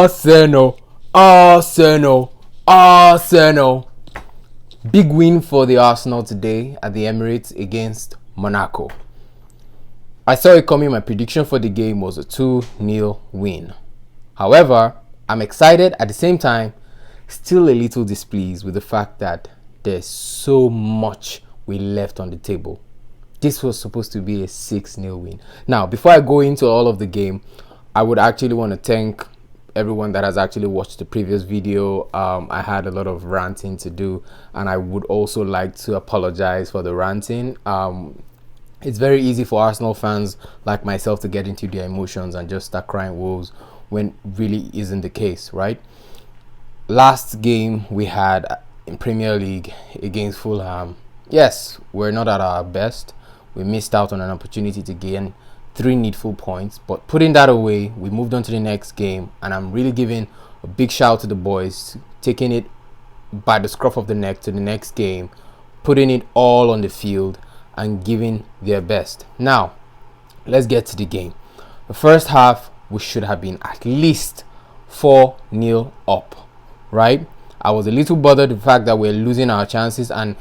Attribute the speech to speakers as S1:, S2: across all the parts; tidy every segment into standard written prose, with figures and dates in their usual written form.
S1: Arsenal, Arsenal, Arsenal. Big win for the Arsenal today at the Emirates against Monaco. I saw it coming. My prediction for the game was a 2-0 win. However, I'm excited at the same time, still a little displeased with the fact that there's so much we left on the table. This was supposed to be a 6-0 win. Now, before I go into all of the game, I would actually want to thank everyone that has actually watched the previous video. I had a lot of ranting to do, and I would also like to apologize for the ranting. It's very easy for Arsenal fans like myself to get into their emotions and just start crying wolves when really isn't the case, right? Last game we had in Premier League against Fulham, yes, we're not at our best. We missed out on an opportunity to gain 3 needful points, but putting that away, we moved on to the next game, and I'm really giving a big shout out to the boys, taking it by the scruff of the neck to the next game, putting it all on the field and giving their best. Now, let's get to the game. The first half, we should have been at least 4-0 up, right? I was a little bothered the fact that we're losing our chances, and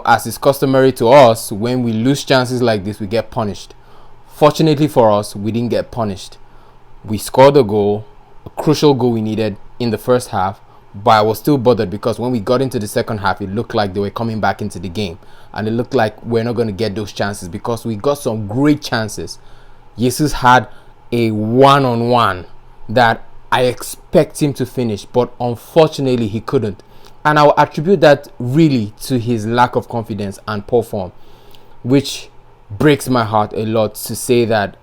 S1: as is customary to us, when we lose chances like this, we get punished. Fortunately for us, we didn't get punished. We scored a goal, a crucial goal we needed in the first half, but I was still bothered because when we got into the second half, it looked like they were coming back into the game, and it looked like we're not going to get those chances because we got some great chances. Jesus had a one-on-one that I expect him to finish, but unfortunately he couldn't. And I'll attribute that really to his lack of confidence and poor form, which breaks my heart a lot to say that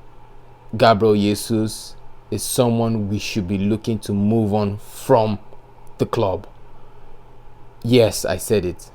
S1: Gabriel Jesus is someone we should be looking to move on from the club. Yes, I said it.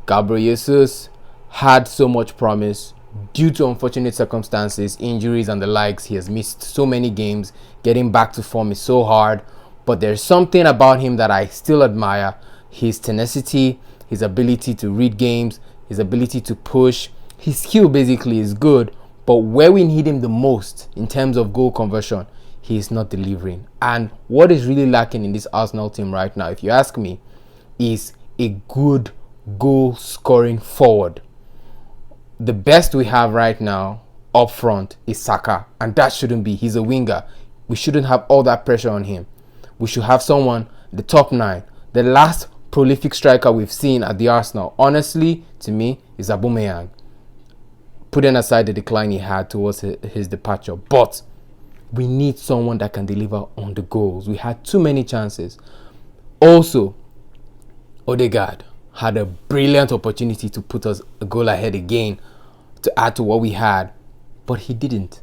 S1: Gabriel Jesus had so much promise. Due to unfortunate circumstances, injuries and the likes, he has missed so many games. Getting back to form is so hard, but there's something about him that I still admire. His tenacity, his ability to read games, his ability to push. His skill basically is good, but where we need him the most in terms of goal conversion, he is not delivering. And what is really lacking in this Arsenal team right now, if you ask me, is a good goal scoring forward. The best we have right now up front is Saka, and that shouldn't be. He's a winger. We shouldn't have all that pressure on him. We should have someone, the top 9. The last prolific striker we've seen at the Arsenal, honestly, to me, is Aubameyang, putting aside the decline he had towards his departure. But we need someone that can deliver on the goals. We had too many chances. Also, Odegaard had a brilliant opportunity to put us a goal ahead again to add to what we had, but he didn't.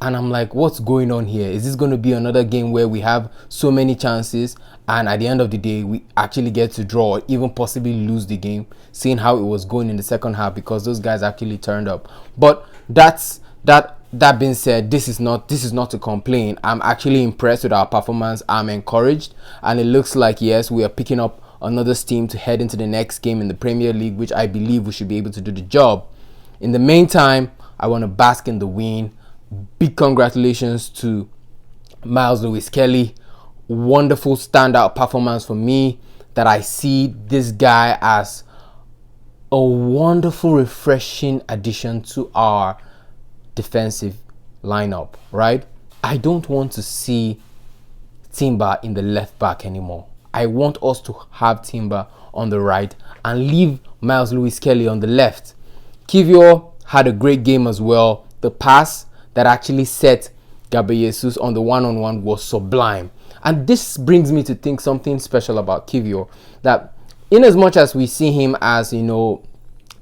S1: And I'm like, what's going on here? Is this going to be another game where we have so many chances and at the end of the day we actually get to draw or even possibly lose the game, seeing how it was going in the second half because those guys actually turned up? But that being said, this is not to complain. I'm actually impressed with our performance. I'm encouraged, and it looks like, yes, we are picking up another steam to head into the next game in the Premier League, which I believe we should be able to do the job. In the meantime, I want to bask in the win. Big congratulations to Miles Lewis-Kelly. Wonderful standout performance for me, that I see this guy as a wonderful, refreshing addition to our defensive lineup, right? I don't want to see Timber in the left back anymore. I want us to have Timber on the right and leave Miles Lewis-Kelly on the left. Kiwior had a great game as well. The pass that actually set Gabriel Jesus on the one-on-one was sublime. And this brings me to think something special about Kiwior, that in as much as we see him as,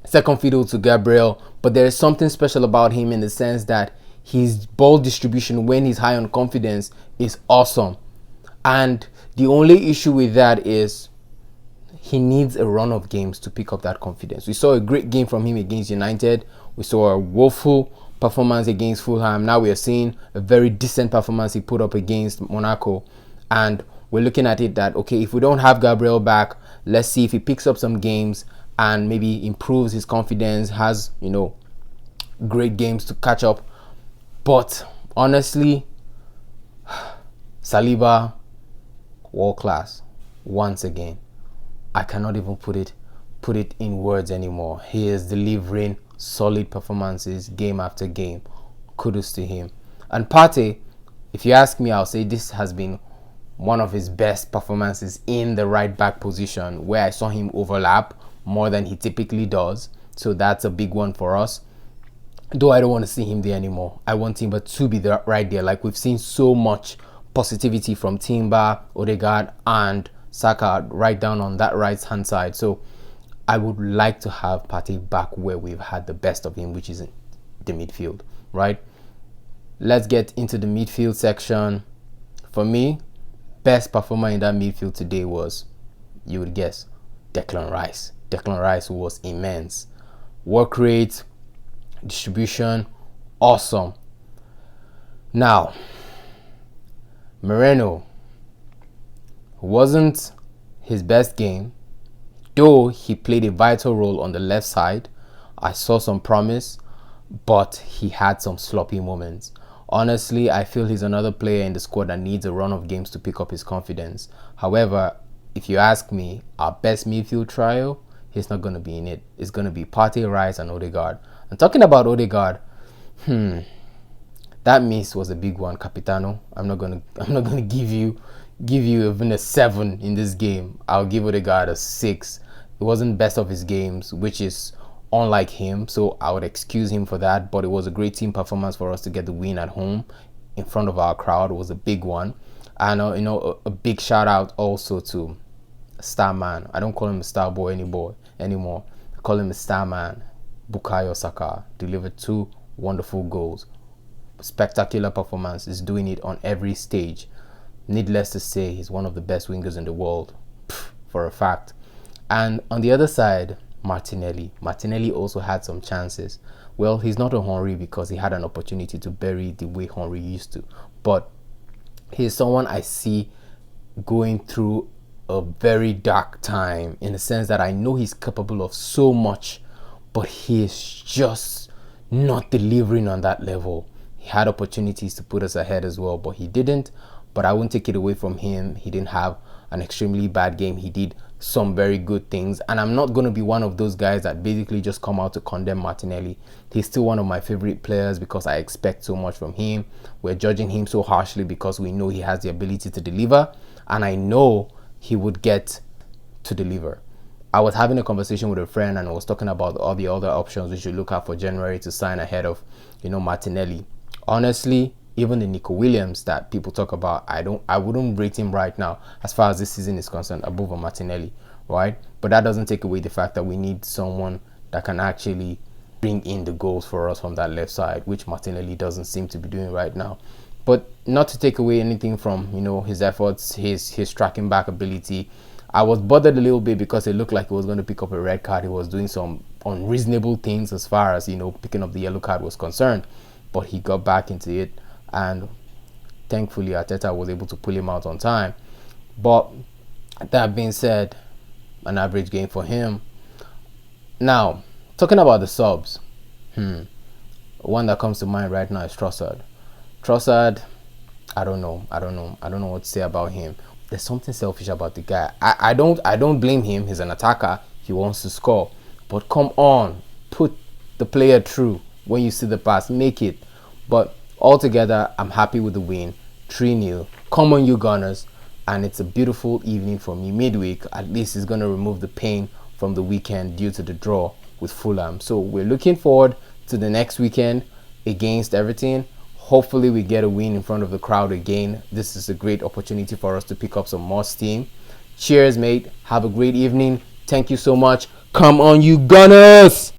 S1: second fiddle to Gabriel, but there is something special about him in the sense that his ball distribution when he's high on confidence is awesome. And the only issue with that is he needs a run of games to pick up that confidence. We saw a great game from him against United. We saw a woeful performance against Fulham. Now we are seeing a very decent performance he put up against Monaco. And we're looking at it that, okay, if we don't have Gabriel back, let's see if he picks up some games and maybe improves his confidence, has, great games to catch up. But honestly, Saliba, world class. Once again, I cannot even put it in words anymore. He is delivering solid performances game after game. Kudos to him. And Partey, if you ask me, I'll say this has been one of his best performances in the right back position, where I saw him overlap more than he typically does. So that's a big one for us. Though I don't want to see him there anymore. I want Timber to be there, right there. Like we've seen so much positivity from Timber, Odegaard, and Saka right down on that right hand side. So I would like to have Partey back where we've had the best of him, which is in the midfield, right? Let's get into the midfield section. For me, best performer in that midfield today was, you would guess, Declan Rice. Declan Rice was immense. Work rate, distribution, awesome. Now, Moreno wasn't his best game, though he played a vital role on the left side. I saw some promise, but he had some sloppy moments. Honestly, I feel he's another player in the squad that needs a run of games to pick up his confidence. However, if you ask me, our best midfield trio, he's not going to be in it. It's going to be Partey, Rice, and Odegaard. And talking about Odegaard, that miss was a big one, Capitano. I'm not gonna give you even a 7 in this game. I'll give Odegaard a 6. It wasn't best of his games, which is unlike him, so I would excuse him for that. But it was a great team performance for us to get the win at home in front of our crowd. It was a big one. And a big shout out also to star man. I don't call him a star boy anymore. I call him a star man. Bukayo Saka delivered 2 wonderful goals. Spectacular performance. Is doing it on every stage. Needless to say, he's one of the best wingers in the world, for a fact. And on the other side, Martinelli. Martinelli also had some chances. Well, he's not a Henry because he had an opportunity to bury the way Henry used to. But he's someone I see going through a very dark time, in the sense that I know he's capable of so much, but he is just not delivering on that level. He had opportunities to put us ahead as well, but he didn't. But I won't take it away from him. He didn't have an extremely bad game. He did some very good things. And I'm not going to be one of those guys that basically just come out to condemn Martinelli. He's still one of my favorite players because I expect so much from him. We're judging him so harshly because we know he has the ability to deliver. And I know he would get to deliver. I was having a conversation with a friend and I was talking about all the other options we should look at for January to sign ahead of, Martinelli. Honestly, even the Nico Williams that people talk about, I wouldn't rate him right now as far as this season is concerned above a Martinelli, right? But that doesn't take away the fact that we need someone that can actually bring in the goals for us from that left side, which Martinelli doesn't seem to be doing right now. But not to take away anything from, his efforts, his tracking back ability. I was bothered a little bit because it looked like he was going to pick up a red card. He was doing some unreasonable things as far as, picking up the yellow card was concerned. But he got back into it, and thankfully Arteta was able to pull him out on time. But that being said, an average game for him. Now, talking about the subs, one that comes to mind right now is Trossard. Trossard, I don't know what to say about him. There's something selfish about the guy. I don't blame him. He's an attacker. He wants to score. But come on, put the player through. When you see the pass, make it. But altogether, I'm happy with the win. 3-0. Come on, you Gunners. And it's a beautiful evening for me. Midweek, at least, it's going to remove the pain from the weekend due to the draw with Fulham. So we're looking forward to the next weekend against Everton. Hopefully we get a win in front of the crowd again. This is a great opportunity for us to pick up some more steam. Cheers, mate. Have a great evening. Thank you so much. Come on, you Gunners!